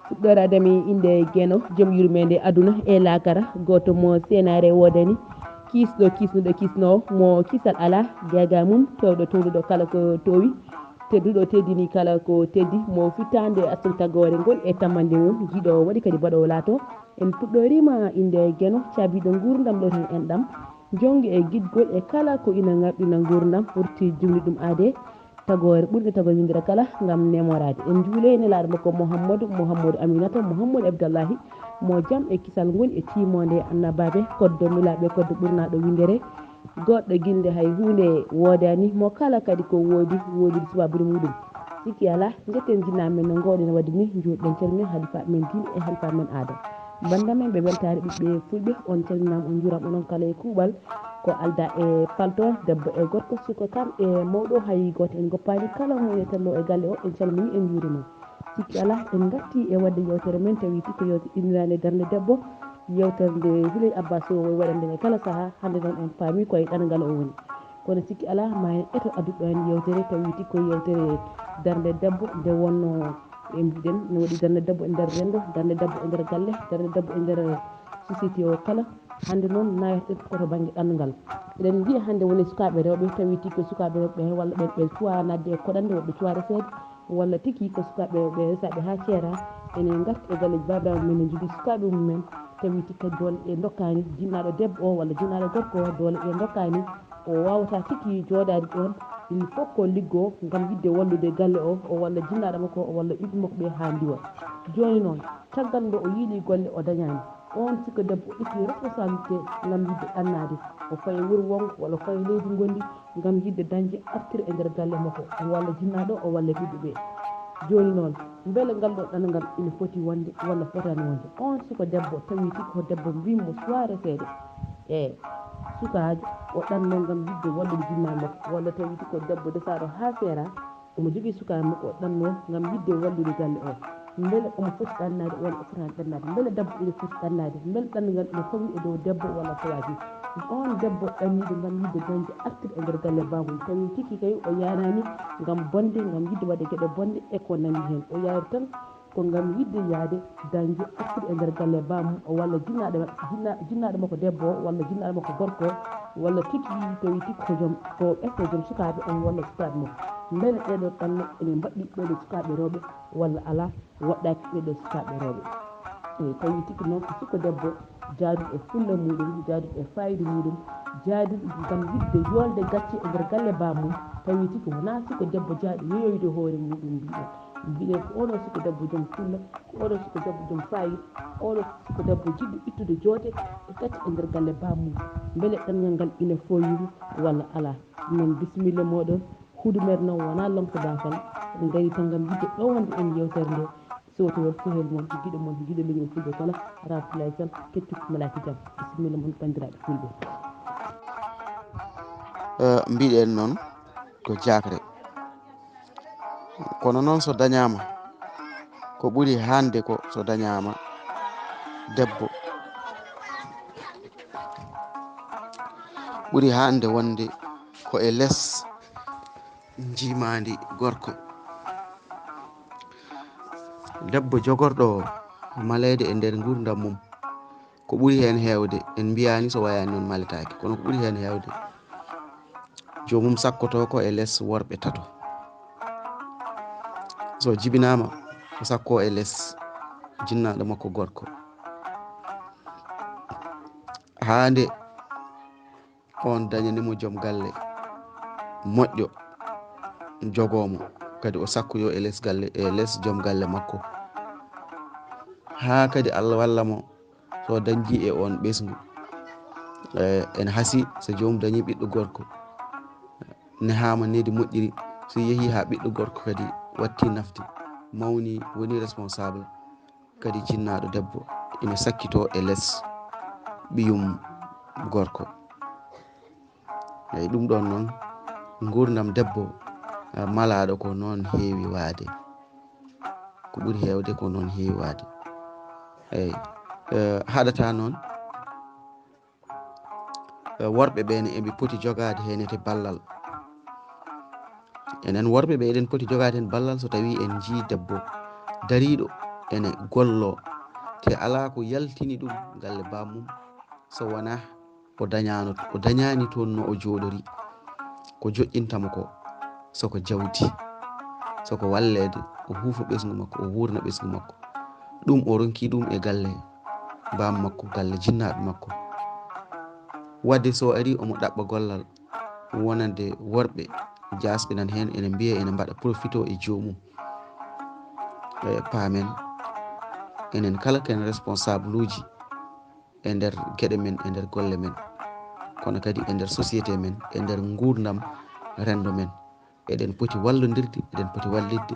fuɗɗorademi inde Gueno joom yurmede aduna e lakara goto mo senare wodani kisnuɗo kisnowo mo kisal ala gaga mum towɗo towluɗo kala ko towi tedduɗo teddini kala ko teddi mo fittande accu taggore ngol e tammande mum jiiɗo waɗi kadi baɗowo laato en puɗɗorima inde Gueno caabiɗo gurdam ɗo tan enɗam jongi e guidgol e kala ko ina ŋarɗina gurdam ɓurti jumli ɗum aade tagore ɓurɗe tagore windira kala gam nemorade en juule nelaɗo makko Mouhamadou Aminata Mouhamadou Abdallahi mo jaam e kisal ngol e timode annabaɓe koddo nulaɓe koddo ɓurnaɗo windere goɗɗo guilde hay hunde wodani mo kala kadi ko woodi subabude muɗum sikki ala jetten jinnamen no gowɗen wadde ni juuɗen calmini halifa men diine e halifa men aada bandamen ɓe weltare ɓiɓɓe fulɓe on calminama on juuram onon kala e kuuɓal ko alda e palton debbo e gorko suka kam e mawɗo hay goto en goppani kala mo ene tello e galle o en calmini en juurima sikki ala en gatti e wadde yewtere men tawi tikko yewtere innirande darde debbo yewtere nde Houleye Abbas o waɗande e kala saaha hande noon en paami koye ɗanngal o woni kono sikki ala ma en eto adduɗo en yewtere tawi tikko yewtere darde debbo nde wonno en mbiɗen ne waɗi darde debbo e nder rendo darde debbo e nder galle darde debbo e nder société o kala hande noon naweten koto banggue ɗanngal eɗen jiiya hande woni sukaɓe rewɓe tawi tikko sukaɓe rewɓe walla ɓe cuwa nadde e koɗande woɓɓe cuwa resede walla tigui ko sukaɓe rewɓe resaɓe ha ceera ene garti e galleji babiraɓe men ne jogui sukaɓe mumen tawi tikka doole ɗe dokkani jinnaɗo debbo o walla jinnaɗo gorko o doole ɗe dokkani o wawata tikki jooɗade ɗon il faut ko liggo gam yidde wallude galle o walla jinnaɗo makko o walla ɓiɓɓe makko ɓe ha diwa joni noon caggal nde o yiiɗi golle o dañani on sikka debbo itti responsabilité gam yidde ɗannade o faye wuuro wongo walla faye leydi gondi gam yidde dañde artire e nder galle makko walla jinnaɗo o walla ɓiɓɓe ɓe joni noon beele ngal ɗo ɗanngal ina foti wonde walla fotani wonde on suka debbo tawi tikko debbo mbimo suwa resede e sukajo o ɗanno gam yidde wallude jinnaɗo makko walla tawi tikko debbo desaɗo ha seera omo jogui sukaɓe makko o ɗanno gam yidde wallude galle o beele omo foti ɗannade walla o fotani ɗannade beele debbo ina foti ɗannade beele ɗanngal ina fawi e dow debbo walla fawaki on debbo ɗanniɗo gam yidde dañde artire e nder galle bamum tawi tikki kay o yanani gam bonde gam yidde wadde gueɗe bonde e ko nandi hen o yaari tan ko gam yidde yaade dañde artire e nder galle bamum o walla jinnaɗo makko debbo o walla jinnaɗo makko gorko o walla tikki tawi tikki ko joom ko ɓefte joom sukaɓe on walla sukaɓe mum beele ɗeɗo ɗanno ene mbaɗɗi ɓeɗo sukaɓe rewɓe walla ala waɗɗaki ɓeɗo sukaɓe rewɓe e tawi tikki noon ko sikka debbo jaaduɗo e fulla muɗum jaaduɗo e fayida muɗum jaaduɗo gam yidde yolde gacce e nder galle bamum tawi tikki wona sikka debbo jaaɗo yeyoyde hoore muɗum mbiɗen ko oɗo sikka debbo joom fulla ko oɗo sikka debbo joom fayida oɗo sikka debbo jiɗɗo ittude joote e gacce e nder galle bamum beele ɗanngal ngal ina foyiri walla ala non bisimilla moɗon huuɗumere noon wona lomto bafal en gari tan gam yidde ɗowande en yewtere nde sowtowol sehel moon guiɗo moon guiɗo leñol fulɓe kala Raamtullaay Sal kettiɗo malaki jaam bisimilla moon bandiraɓe fulɓe mbiɗen noon ko jakre kono noon so dañama ko ɓuuri hande ko so dañama debbo ɓuuri hande wonde ko e less jimadi gorko debbo jogorɗo malede e nder gurdam mum ko ɓuuri hen hewde en mbiyani so wayani noon maletake kono ko ɓuuri hen hewde jomum sakkoto ko e less worɓe tato so jibinama o sakko e less jinnaɗo makko gorko hande on dañanimo joom galle moƴƴo jogomo kadi o sakkoyo e less galle e less joom galle makko ha kadi Allah walla mo so dañji e on ɓesgu en haasi so jomum dañi ɓiɗɗo gorko nehama nedi moƴƴiri so yeehi ha ɓiɗɗo gorko kadi watti nafti mawni woni responsable kadi jinnaɗo debbo ina sakkito e less ɓiyum gorko eyyi ɗum ɗon noon gurdam debbo malaɗo ko noon heewi waade ko ɓuuri hewde ko noon heewi waade eyyi haɗata noon worɓe ɓene eɓe poti jogade henete ballal enen worɓe ɓe eɗen poti jogade hen ballal so tawi en jii debbo dariɗo ene gollo te ala ko yaltini ɗum galle bammum so wona o dañani toon no o joɗori ko joƴƴintamo ko soko jawdi soko wallede o huufa ɓesgu makko o wurna ɓesgu makko ɗum o ronki ɗum e galle bam makko galle jinnaɓe makko wadde so ari omo ɗaɓɓa gollal wonande worɓe jasɓe nan hen ene mbiya ene mbaɗa profito e jomum paamen enen kala ken responsable uji e nder gueɗe men e nder golle men kono kadi e nder société men e nder gurdam rendo men eɗen poti wallodirde eɗen poti wallidde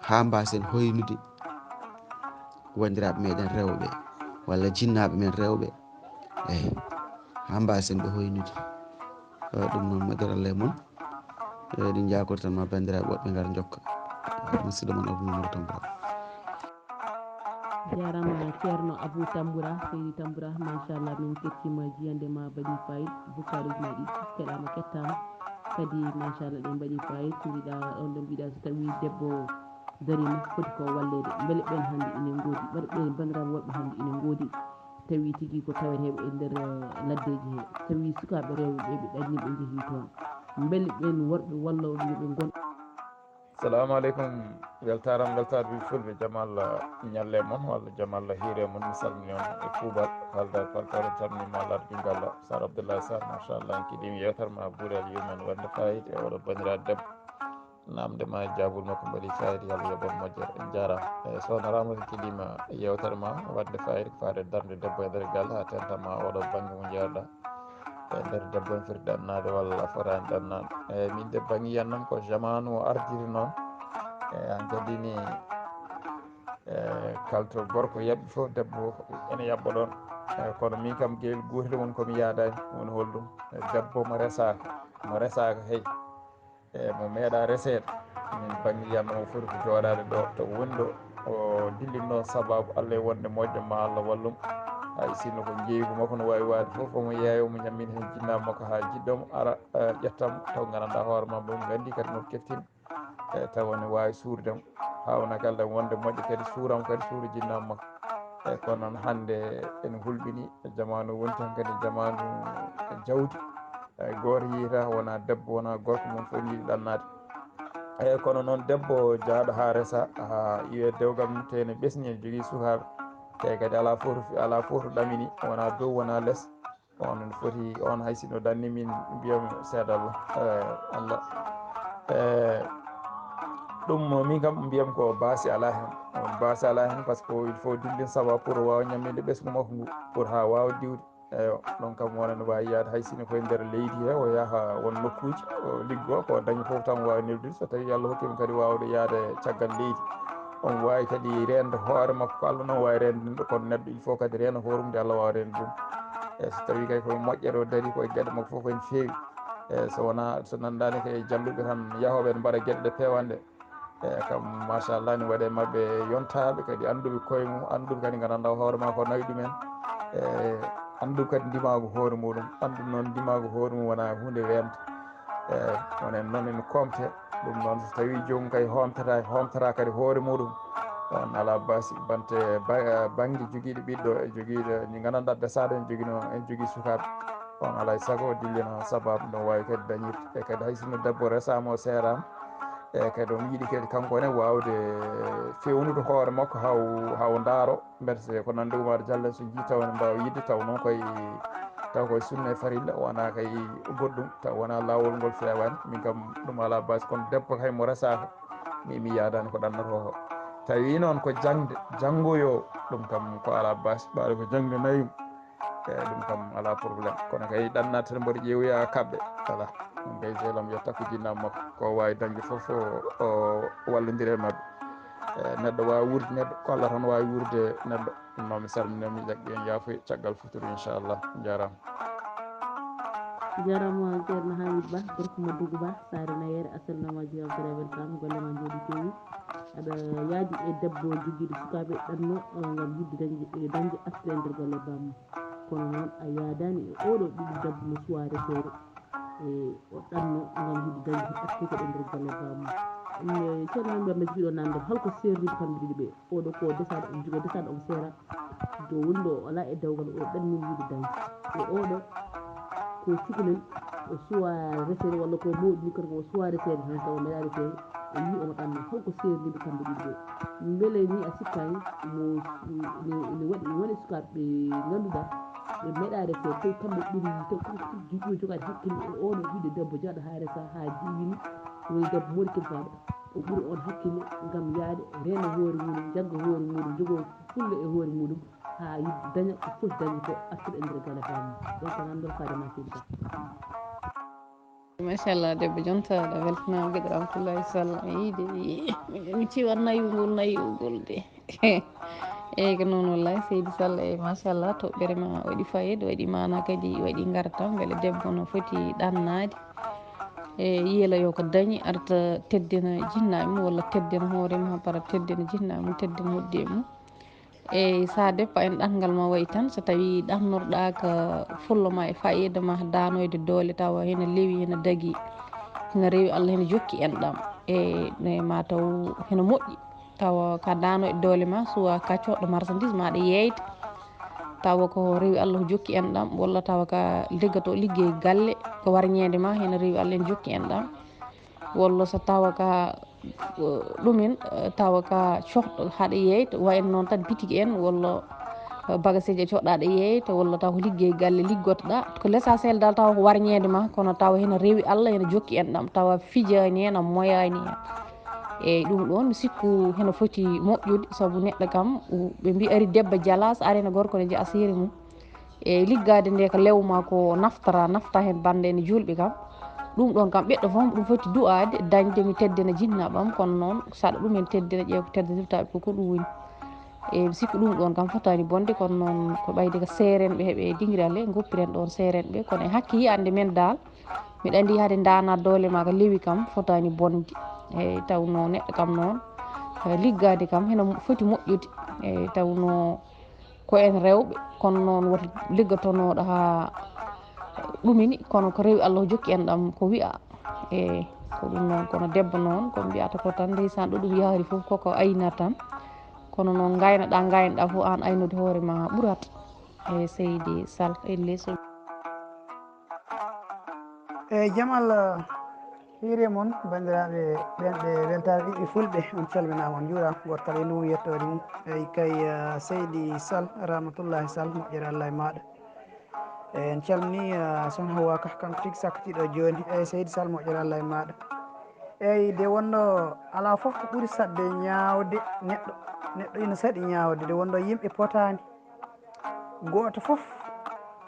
ha mbasen hoynude wandiraɓe meɗen rewɓe walla jinnaɓe men rewɓe eyi ha mbasen ɓe hoynude ɗum noon moƴƴere Allah e moon ɗin jakortanma bandiraɓe woɗɓe ngar jokka musidɗo moon Abou Mamadou Tamboura. jarama ceerno Abou Tamboura seydi Tamboura machallah min kettima jiyande ma mbaɗi fayida bukkaruji ma ɗi keɗama kettama kadi machallah ɗen mbaɗi fayida mbiɗa on ɗo mbiɗa so tawi debbo darima foti ko wallede beele ɓen hannde ina goodi ɓen bandiraɓe woɗɓe hannde ina goodi tawi tigui ko taweteɓe e nder laddeji he tawi sukaɓe rewɓe ɓe ɗanni ɓe jeehi toon beele ɓen worɓe walloɓe yoɓe gon. assalamu aleykum weltare fulɓe jaam Allah ñalle moon walla jaam Allah hiire moon mi salmini on e kuuɓal haldar faltore calminima lardugal Allah sar Abdoulaye Sal machallah en kiɗimi yewtere ma ɓuurel yumen wonde fayida e oɗo bandiraɗo debbo namde ma e jabol makko mbaɗi fayida yalla yoɓon moƴƴere en jarama e sohna Ramata kiɗima yewtere ma wadde fayida ko faade darde debbo e nder galle ha tentama oɗo banggue mo jeeɗa e nder debbo en foti ɗannade walla fotani ɗannade eyyi min de banggue yiyannam ko jamanu o ardiri noon han kadini kalto gorko yaɓɓi foof debbo ene yaɓɓa ɗon kono min kam gueɗel gotel woni komi yaadani woni holɗum debbo mo resaka hey mo meeɗa resede min banggue yiyannam o foti ko joɗade ɗo to woni ɗo o dillinno sababu Allah e wonde moƴƴo ma Allah wallum hay sinno ko jeygu makko no wawi wade foof omo yeeya omo ñammina hen jinnaɓe makko ha jiɗɗomo ara ƴettamo taw gandanɗa hoorema ɗum gandi kadi mo keftin taw ne wawi suurdemo hawna galle wonde moƴƴo kadi suuramo kadi suura jinnaɓe makko eyyi kono noon hande ene hulɓini jamanu woni tan kadi jamanu jawdi goto yiita wona debbo wona gorko mon fof yiiɗi ɗannade eyyi kono noon debbo jaaɗo ha resa ha yiiye dewgal mum te ne ɓesni ne jogui sukaɓe te kadi ala fo to ɗamini wona dow wona less on ne foti on hay sinno danni min mbiyami seeɗa Allah ɗum min kam mbiyam ko baasi ala hen baasi ala hen par ce que il faut dillin sababu pour wawa ñamminde ɓesgu makko ngu pour ha wawa diwde eyo ɗon kam wonane wawi yaade hay sinno koye nder leydi he o yaaha won nokkuji o liggo ko dañi foof tan wawi neldude so tawi Allah hokkima kadi wawde yaade caggal leydi on wawi kadi rende hoore makko ko Allah noon wawi rende ɗum kono neɗɗo il faut kadi rena hoore mum nde Allah wawa rende ɗum eyyi so tawi kay koye moƴƴere o daari koye gueɗe makko foof koye fewi eyyi so wona so nandani koye jalluɓe tan yaahoɓe ne mbaɗa gueɗe ɗe pewande eyyi kam machallah ne waɗe mabɓe yontaɓe kadi anduɓe koye mum anduɓe kadi gandanɗa hoorema ko nawi ɗumen anduɓe kadi ndimago hoore muɗum andude noon ndimago hoore mum wona hunde wende eyyi onen noon ene komte ɗum noon so tawi jomum kay homtata kadi hoore muɗum on ala basi bante banggue joguiɗo ɓiɗɗo e joguiɗo ni gandanɗa desaɗo en jogui sukaɓe on alay saago dillina sababu no wawi kadi dañirde e kadi hay sinno debbo resama o serama eyyi kadi omo yiiɗi kadi kankone wawde fewnude hoore makko haw daaro mbete ko nande Oumar Diallo so jii taw ne mbawa yidde taw noon koye sunna e farilla wona kay goɗɗum taw wona lawol ngol fewani min kam ɗum ala base kono debbo kay mo resaka mi yadani ko ɗannoto tawi noon ko janggoyo ɗum kam ko ala base ɓaade ko jangde nayimo eyyi ɗum kam ala probléme kono kay ɗannade tan mboɗo ƴeewoya kaɓɓe voilà ɗum kay seelam yetta ko jinnaɓe makko ko wawi dañde foof o wallodira e mabɓe neɗɗo wawi wurde neɗɗo ko Allah tan wawi wurde neɗɗo ɗum noon mi salminiɓe mi ƴaɓɓi en yaafoya caggal futuro inchallah jarama jarama ceerno Hamidou Ba gorko Maddougou Ba Saare Nayere asalnama jewtere weltama golle ma jooɗi peewi aɗa yaadi e debbo joguiɗo sukaɓe ɗanno gam yidde dañde arsude e nder golle bamma kono noon a yaadani e oɗo ɓiɗɗo debbo mo suwa resede e o ɗanno gam yidde dañde arsude e nder golle bamma ceerno Nder mi jiɗo namde holko serriɓe kamɓe ɗiɗi ɓe oɗo ko desaɗo on jigo desaɗo on seera do wonɗo ala e dewgal o ɗannini yiide dañde e oɗo ko cukalel o suwa resede walla ko mawɗi kono o suwa resede tan taw meeɗa resede o yi omo ɗanno holko serriɓe kamɓe ɗiɗi ɓe beele ni a sikkani ne waɗi sukaɓe ganduɗa ɓe meeɗa resede tawi kamɓe ɓuuri taw kanko ɓuuri jogade hakkille e oɗo ɓiɗɗo debbo jaaɗo ha resa ha diwini woni debbo moɗi kilifaɗo o ɓuuri on hakkille gam yaade reena hoore muɗum jagga hoore muɗum jogo fulla e hoore muɗum ha daña ko foti dañde ko artude e nder galle famum donc nan ɗon faade ma seydi machallah debbo jonta aɗa weltanama gueɗe Raamtullaay Sal yiide mi ciwa naywugol de eyyi ko noon wallahi seydi Sall eyyi machallah toɓɓere ma waɗi fayida waɗi mana kadi waɗi gartam beele debbo no foti ɗannade e yiilayo ko dañi arta teddina jinnaɓe mum walla teddina hoore mum para teddina jinnaɓe mum teddina hoddiɓe mum eyyi sa deppa en ɗanngal ma wayi tan so tawi ɗannorɗa ko fulla ma e fayida ma danoyde doole tawa hene leewi hene daagui hene rewi Allah hene jokki enɗam e mataw hene moƴƴi tawa ka danoyɗo doole ma suwa ka coɗɗo marchandise maɗa yeyde tawa ko rewi Allah jokki enɗam walla tawa ka liggoto liggey galle ko warñede ma hene rewi Allah ene jokki enɗam walla so tawa ka ɗumen tawa ka cohɗo haɗa yeyta wayno noon tan bitigi en walla bagageji ɗe coɗɗa ɗe yeyta walla taw ko liggey galle liggotoɗa ko l' essentiel dal tawa ko warñede ma kono tawa hene rewi Allah hene jokki enɗam tawa fijani hen a moyani hen eyyi ɗum ɗon mi sikku hene foti moƴƴude saabu neɗɗo kam ɓe mbi ari debbo jaala so arino gorko ne jaa seeri mum e liggade nde ko lewma ko nafta hen bande ene julɓe kam ɗum ɗon kam ɓiɗɗo foof ɗum foti du'ade dañde mi teddina jinnaɓam kono noon saɗa ɗumen teddina ƴeew ko teddatirtaɓe ko ɗum woni e mi sikku ɗum ɗon kam fotani bonde kono noon ko ɓayde ko serenɓe heeɓe dinguirale goppiren ɗon serenɓe kono e hakke yiyande men dal mbiɗa andi haade dana doole ma ko leewi kam fotani bonde eyyi tawno neɗɗo kam noon liggade kam hene foti moƴƴude eyyi tawno ko en rewɓe kono noon woto liggotonoɗo ha ɗumini kono ko rewi Allah jokki en ɗam ko wiya e ko ɗum noon kono debbo noon komi mbiyata ko tan ndeysan ɗo ɗum yaari foof koko aynata tan kono noon gaynoɗa foof an aynude hoore ma ɓuurata e Seydi Sall e leeso eyyi jaam Allah hiire moon bandiraɓe ɓen ɓe weltare ɗiɗi fulɓe on calminama on juurama goto kala e ndumo yettode mum eyyi kay Seydi Sall Raamtullaay Sall moƴƴere Allah e maɗa eyyi en calmini sokhna Hawa Ka kanko tigui sakkatiɗo joni eyyi Seydi Sall moƴƴere Allah e maɗa eyyi nde wonno ala foof ko ɓuuri sadde ñawde neɗɗo ina saaɗi ñawde nde wonno yimɓe potani goto foof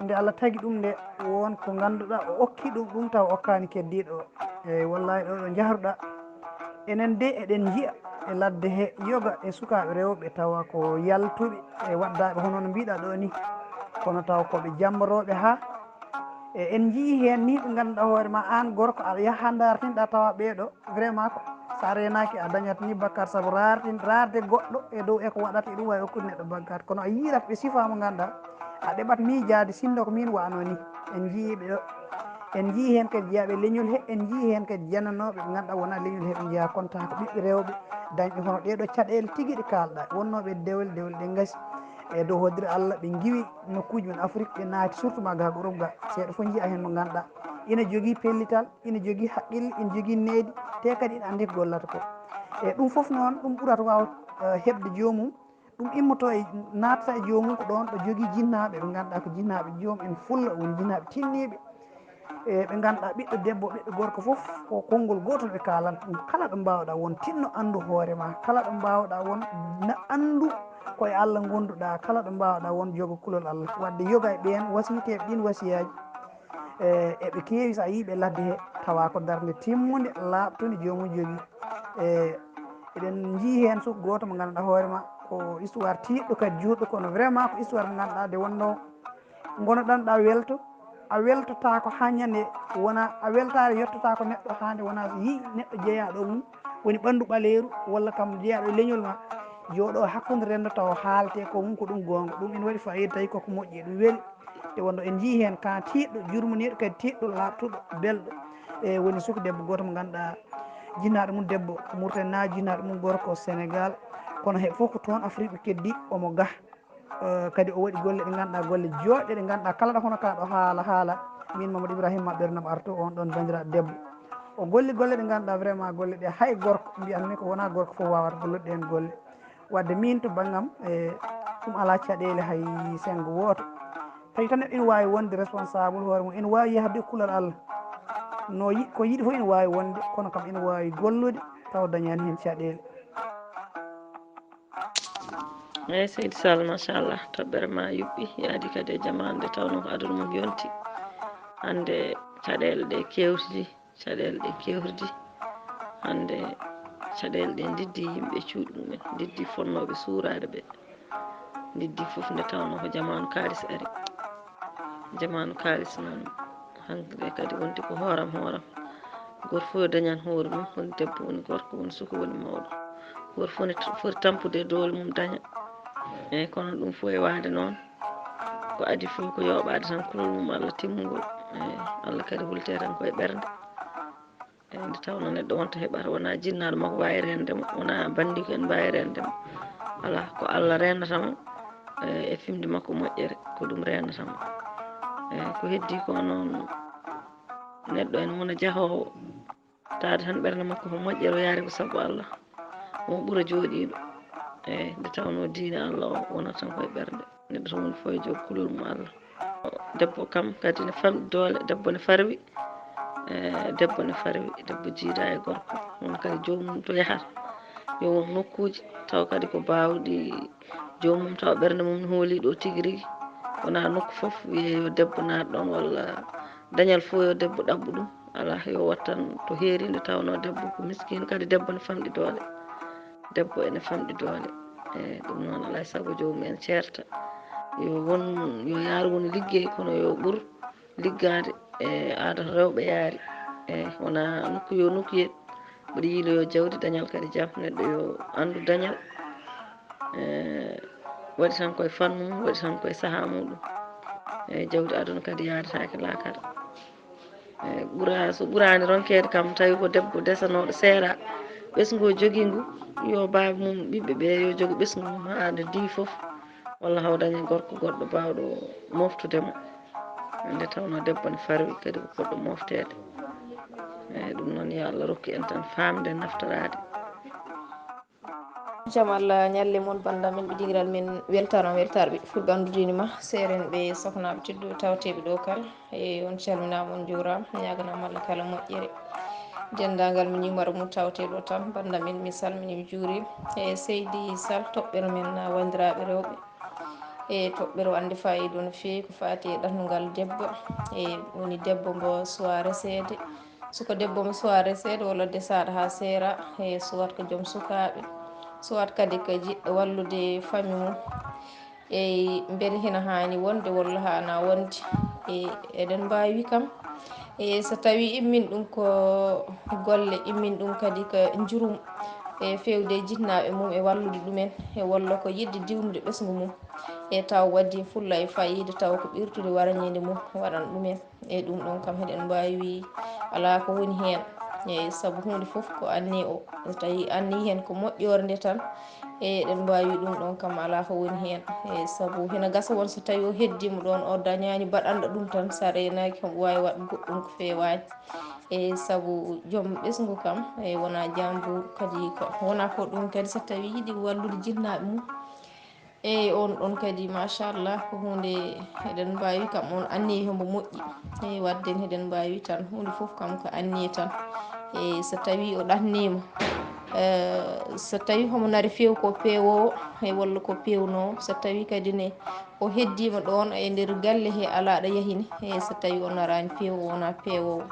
nde Allah tagui ɗum nde won ko ganduɗa o okki ɗum taw okkani keddiɗo o eyyi wallahi ɗo ɗo jahruɗa enen de eɗen jiiya e ladde he yoga e sukaɓe rewɓe tawa ko yaltuɓe e waddaɓe hono no mbiɗa ɗo ni kono taw koɓe jamboroɓe ha e en jii hen ni ɓe ganduɗa hoore ma an gorko aɗa yaaha dartinɗa tawa ɓeeɗo vraiment ko sa renaki a dañat ni bakkat saabu rarde goɗɗo e dow eko waɗata e ɗum wawi hokkude neɗɗo bakkat kono a yiirat ɓe siifa mo ganduɗa a ɗeɓat miijade sinno ko min wano ni en jiiɓe ɗo en jii hen kadi jeeyaɓe leñol he en jii hen kadi jananoɓe ɓe ganduɗa wona leñol he ɓe jeeya kono tawa ko ɓiɓɓe rewɓe dañɓe hono ɗeɗo caɗele tigui ɗe kalɗa wonnoɓe dewle ɗe gaasi e dow hoddire Allah ɓe giwi nokkuji men Afrique ɓe naati surtout ma ga Europe ga seeɗa foof jiiya hen mo ganduɗa ina jogui pellital ina jogui haqqille ina jogui needi te kadi ina andi ko gollata ko e ɗum foof noon ɗum ɓuurata waw hebde jomum ɗum immoto e natata e jomum ko ɗon ɗo jogui jinnaɓe ɓe ganduɗa ko jinnaɓe joom en fulla woni jinnaɓe tinniɓe e ɓe ganduɗa ɓiɗɗo debbo ɓiɗɗo gorko foof ko konngol gotol ɓe kalanta ɗum kala ɗo mbawɗa won tinno andu hoorema kala ɗo mbawɗa won andu koye Allah gonduɗa kala ɗo mbawɗa won jogo kulol Allah wadde yoga e ɓen wasiyteɓe ɗin wasiyaji eɓe keewi sa yiiɓe ladde he tawa ko darde timmude laaɓtude jomum jogui eɗen jii hen suka goto mo ganduɗa hoorema ko histoire tiɗɗo kadi juɗɗo kono vraiment ko histoire mo ganduɗa nde wonno gonoɗanɗa welto a weltotako ha ñande wona a weltare yettotako neɗɗo hande wona so yii neɗɗo jeeyaɗo mum woni ɓandu ɓaleru walla kam jeeyaɗo leñol ma jooɗo hakkude rendo taw haalte ko mum ko ɗum gonga ɗum ene waɗi fayida tawi koko moƴƴi ɗum weeli te wonno en jii hen ka tiɗɗo jurmoniɗo kadi tiɗɗo labtuɗo belɗo e woni suka debbo goto mo ganduɗa jinnaɗo mum debbo ko Mauritanie na jinnaɗo mum gorko Sénégal kono he fof ko toon Afrique ɓe keddi omo ga kadi o waɗi golle ɗe ganduɗa golle joɗɗe ɗe ganduɗa kala ɗo hono ka ɗo haala min Mamadou Ibrahima ɓernam artu on ɗon bandiraɗo debbo o golli golle ɗe ganduɗa vraiment golle ɗe hay gorko mbiyanmi ko wona gorko fof wawata gollude ɗen golle wadde min to banggam e ɗum ala caɗele hay sengo woto tawi tan neɗɗo ina wawi wonde responsable hoore mum ina wawi yahde kulal Allah no ko yiiɗi fof ina wawi wonde kono kam ina wawi gollude taw dañani hen caɗele eyyi seydi Sall machallah toɓɓere ma yuɓɓi yaadi kadi e jamanu nde tawno ko aduna mum yonti hande caɗele ɗe kewtidi caɗele ɗe kewridi hande caɗele ɗe diddi yimɓe cuuɗi mumen diddi fonnoɓe suurade ɓe diddi foof nde tawno ko jamanu kalis ari jamanu kalis noon hankkadi kadi wonti ko hooram goto fof yo dañan hoore mum woni debbo woni gorko woni suka woni mawɗo goto fof ne foti tampude doole mum daña eyyi kono ɗum fof e waade noon ko adi fof ko yoɓade tan kulol mum Allah timmugol eyyi Allah kadi hulte tan koye ɓernde eyyi nde tawno neɗɗo wonto heɓata wona jinnaɗo makko wawi rendemo wona bandiko en mbawi rendemo ala ko Allah rendatamo e fimde makko moƴƴere ko ɗum rendatamo eyyi ko heddi ko noon neɗɗo en wona jaahowo taade tan ɓernde makko ko moƴƴere o yaari ko saabu Allah omo ɓuura jooɗiɗo eyyi nde tawno diine Allah o wonata tan koye ɓernde neɗɗo to woni fof e jogo kulol mum Allah debbo kam kadi ne famɗi doole debbo ne farwi debbo ne farwi debbo jiida e gorko on kadi jomum to yahata yo won nokkuji taw kadi ko bawɗi jomum taw ɓernde mum ne hooli ɗo tigui rigui wona nokku foof wiye yo debbo naat ɗon walla dañal fof yo debbo ɗaɓɓu ɗum ala yo wat tan to heeri nde tawno debbo ko miskino kadi debbo ne famɗi doole debbo ene famɗi doole eyyi ɗum noon alay saago jomum en certa yo yaar woni liggey kono yo ɓuur liggade e aada rewɓe yaari eyyi wona nokku yo nokkuyeɗ mbiɗa yiilo yo jawdi dañal kadi jaam neɗɗo yo andu dañal waɗi tan koye fannu mum waɗi tan koye saaha muɗum eyyi jawdi aduna kadi yadetake lakara eyyi ɓuura so ɓuurani ronkede kam tawi ko debbo desanoɗo seeɗa ɓesgu o jogui ngu yo baaba mum ɓiɓɓe ɓe yo jogo ɓesgu mum ha nde di foof walla haw daña gorko goɗɗo bawɗo moftudemo nde tawno debbo ne farwi kadi ko poɗɗo moftede eyyi ɗum noon yo Allah rokku en tan famde naftorade jaam Allah ñalle moon banda min ɓiɗigiral min weltano weltare ɓiɗɗo fulɓe andudinima seeren ɓe sohnaɓe tedduɓe tawateɓe ɗo kal e on calminama on juurama ñaganama Allah kala moƴƴere dendagal min yumara mum tawateɗo tan banda min mi salmini mi juurima e Seydi Sall toɓɓere men wandiraɓe rewɓe e toɓɓere wande fayida no fewi ko fati e ɗatnugal debbo e woni debbo mbo suwa resede suka debbo mo suwa resede walla desaɗo ha seera e suwat ko joom sukaɓe suwat kadi ko jiɗɗo wallude famille mum e beele hena hani wonde walla hana wonde e eɗen mbawi kam e so tawi immin ɗum ko golle immin ɗum kadi ko jurum e fewde jinnaɓe mum e wallude ɗumen e walla ko yidde diwnude ɓesgu mum e taw waddi fulla e fayida taw ko ɓirtude warañede mum waɗan ɗumen e ɗum ɗon kam heɗen mbawi ala ko woni hen e saabu hunde foof ko anni o so tawi anni hen ko moƴƴore nde tan e eɗen mbawi ɗum ɗon kam ala ko woni hen e saabu hena gasa won so tawi o heddima ɗon o dañani baɗanɗo ɗum tan sa renaki omo wawi waɗ goɗɗum ko fewani e saabu joom ɓesgu kam e wona jambour kadi ko wona ko ɗum kadi so tawi yiiɗi wallude jinnaɓe mum e on ɗon kadi machallah ko hunde eɗen mbawi kam on anni hombo moƴƴi e wadde eɗen mbawi tan hunde foof kam ko anniye tan e so tawi o ɗannima so tawi homo nari few ko pewowo e walla ko pewnowo so tawi kadi ne o heddima ɗon e nder galle he ala ɗo yahini e so tawi o narani pewowo wona pewowo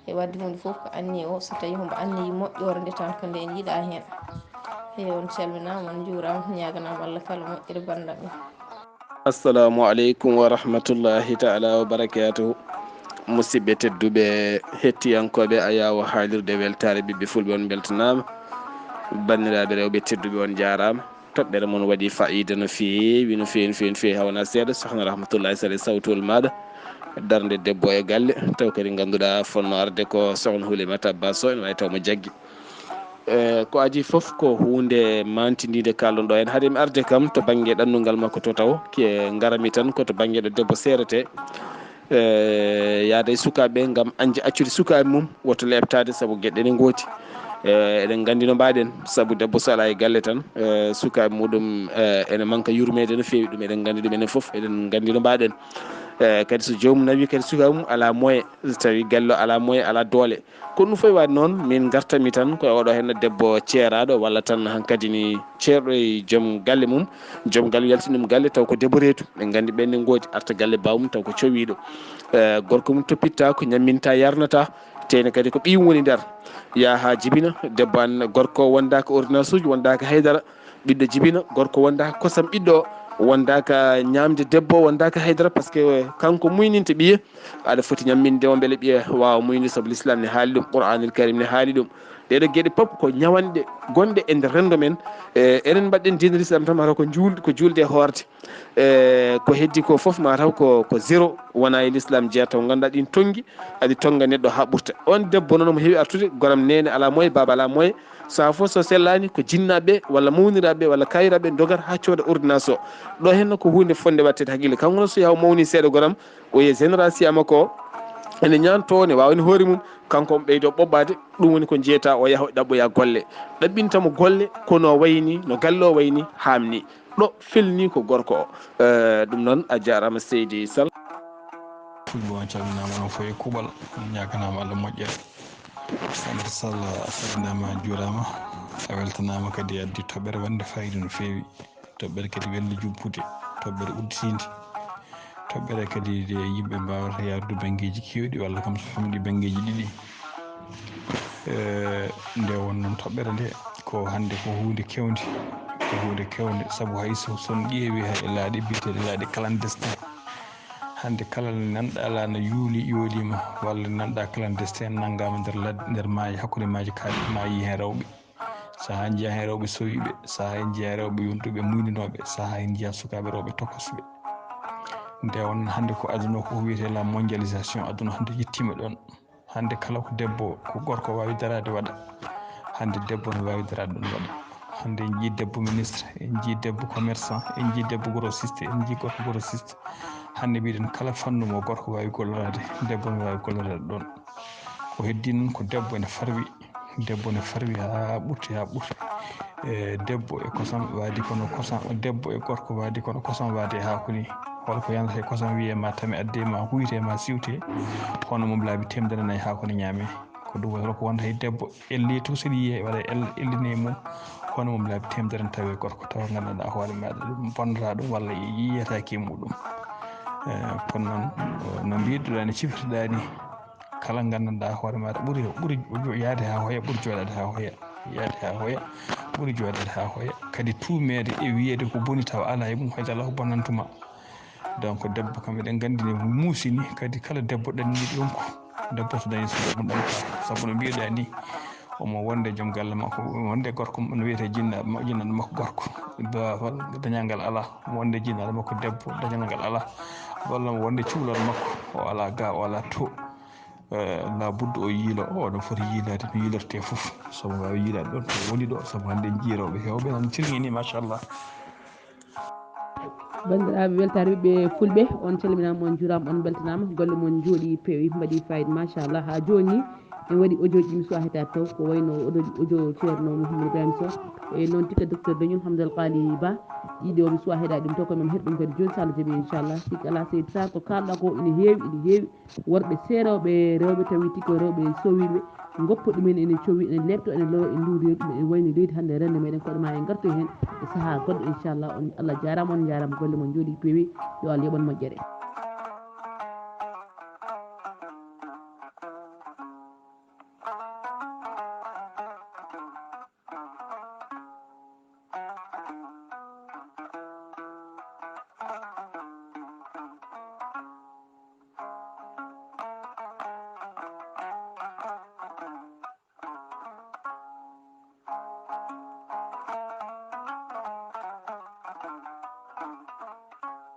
e wadde hunde foof ko anni o so tawi hombo anniyi moƴƴore nde tan ko nden yiiɗa hen e on calminama on juurama ñaganama Allah kala moƴƴere bandam en assalamu aleykum wa rahmatullahi taala wa barakatuhu musidɓe tedduɓe hettiyankoɓe a yawa haalirde weltare ɓiɓɓe fulɓe on beltanama bandiraɓe rewɓe tedduɓe on jarama toɓɓere moon waɗi fayida no fewi no fewi no fewi no fewi hawna seeɗa sohna Raamtullaay Sal sawtowol maɗa darnde debbo e galle taw kadi ganduɗa fonno arde ko sohna Houlimata Basso ene wawi taw mo jaggi ko adi foof ko hunde mantidide kalɗon ɗo hen haade mi arde kam to banggue ɗannungal makko to taw garami tan koto banggue ɗo debbo serete yaada e sukaɓe gam anje accude sukaɓe mum woto lebtade saabu gueɗe ɗe gooti eɗen gandi no mbaɗen saabu debbo so ala e galle tan sukaɓe muɗum ene manque yurmede no fewi ɗum eɗen gandi ɗum enen foof eɗen gandi no mbaɗen kadi so jomum nawi kadi sukaɓe mum ala moyen tawi galle ala moyen ala doole kono ɗum fof waɗi noon min gartanmi tan koye oɗo henna debbo ceeraɗo walla tan hankkadi ni ceerɗo e joom galle mum joom galle yaltinɗum galle taw ko debbo reetu ɓe gandi ɓenne gooti arta galle bawmum taw ko cowiɗo gorko mum toppitta ko ñamminta yarnata tene kadi ko ɓiyum woni nder yaha jibina debbo an gorko wondaka ordonnance uji wondaka haydara ɓiɗɗo jibina gorko wondaka kosam ɓiɗɗo wondaka ñamde debbo wondaka haydara par ce que kanko muyninta ɓiye aɗa foti ñammindemo beele ɓiye wawa muyni saabu l'islam ne haali ɗum qur'anul karim ne haali ɗum ɗeɗo gueɗe pop ko ñawanɗe gonɗe e nder rendo men enen mbaɗɗen diine l'islam tan mataw ko julde e hoorde ko heddi ko foof mataw ko zéro wona e l'islam jeeya taw ganduɗa ɗin tonggui aɗi tonga neɗɗo ha ɓurta on debbo noon mo heewi artude goram nene ala moyen baba ala moyen sa foof so sellani ko jinnaɓe walla mawniraɓe walla kayiraɓe dogata ha cooda ordonnance o ɗo henna ko hunde fonde wattede haqqille kanko so yaha mawni seeɗa goram o ye génération makko o ene ñanto ne wawani hoore mum kanko mo ɓeydo ɓoɓɓade ɗum woni ko jeeyata o yaha ɗaɓɓoya golle ɗaɓɓintamo golle kono wayni no galle o wayni hamni ɗo felni ko gorko o ɗum noon a jarama Seydi Sall fulɓe on calminama noon foye kuuɓal ñaganama Allah moƴƴere Samba Sall a salminama a juurama a weltanama kadi addi toɓɓere wande fayida no fewi toɓɓere kadi welde jumpude toɓɓere udditide toɓɓere kadi de yimɓe mbawata yarude banggueji kewɗi walla kam so famɗi banggueji ɗiɗi nde won noon toɓɓere nde ko hande ko hunde kewde saabu hay son ƴeewi hay laaɗi biteɗe laaɗi clandestin hande kala nanɗa ala no yoolima walla nanɗa clandestin naggama nder maaje hakkude maaje kaaɗe ma yi hen rewɓe saha jiiya hen rewɓe sowiɓe saha en jiiya rewɓe yontuɓe muyninoɓe saha en jiiya sukaɓe rewɓe tokosɓe nde won hande ko aduna ko wiyete la mondialisation aduna hande yettima ɗon hande kala ko debbo ko gorko wawi darade waɗa hande debbo ne wawi darade ɗon waɗa hande en jii debbo ministre en jii debbo commerçant en jii debbo grossiste en jii gorko grossiste hande mbiɗen kala fannu mo gorko wawi gollorade debbo ne wawi gollorade ɗon ko heddi noon ko debbo ne farwi ha ɓurti debbo e kosam wadi kono kosam debbo e gorko wadi kono kosam wadi ha koni holko yandata e kosam wiye ma tami adde ma huyte ma siwte hono mum laabi temedere nayyi ha kono ñaame ko ɗum holko wonta e debbo elli to so yiye waɗa ellini mum hono mum laabi temedere tawi gorko taw gandanɗa hoore maɗa ɗum bonnata ɗum walla yiyetaki muɗum kono noon no mbiɗuɗa ne cifritoɗa ni kala gandanɗa hoore maɗa ɓuuri yaade ha hoya ɓuuri joɗade ha hoya ɓuuri joɗade ha hoya kadi tumede e wiyede ko boni taw ala e mum hayso ala ko bonnantuma donc debbo kam eɗen gandi ne muusini kadi kala debbo ɗanniɗo yonko debbo so dañi so ɗum ɗanka saabu no mbiɗa ni omo wonde joom galle makko wonde gorko no wiyete jinnaɗo makko gorko bawal dañalngal ala wonde jinnaɗo makko debbo dañalngal ala walla wonde cuhlol makko o ala ga o ala to la budde o yiilo oɗon foti yiilade no yiilorte foof somo wawi yiilade ɗon to woni ɗo saabu hande en jii rewɓe hewɓe nan cilmini machallah bandiraɓe weltare ɓiɓɓe fulɓe on calminama on juurama on beltanama golle moon jooɗi peewi mbaɗi fayida machallah ha joni en waɗi audio ji mi suwa heetade taw ko wayno audio ceerno Mouhamadou Ibrahima Sow e noon tikka docteur dañum Hamdal Qali Ba ɗiɗo mi suwa heeɗade ɗum taw koye mami heeɗ ɗum kadi joni so Allah jaaɓi inchallah sikki ala Seydou Sarr ko kalɗa ko ene heewi worɓe seeroɓe rewɓe tawi tikko rewɓe sowiɓe goppo ɗumen ene cowi ene lebto ene loro en duuri ɗum ene wayno leydi hande rende meɗen koɗo ma en gartoy hen e saaha goɗɗo inchallah on Allah jarama on jarama golle moon jooɗi peewi yo Allah yoɓan moƴƴere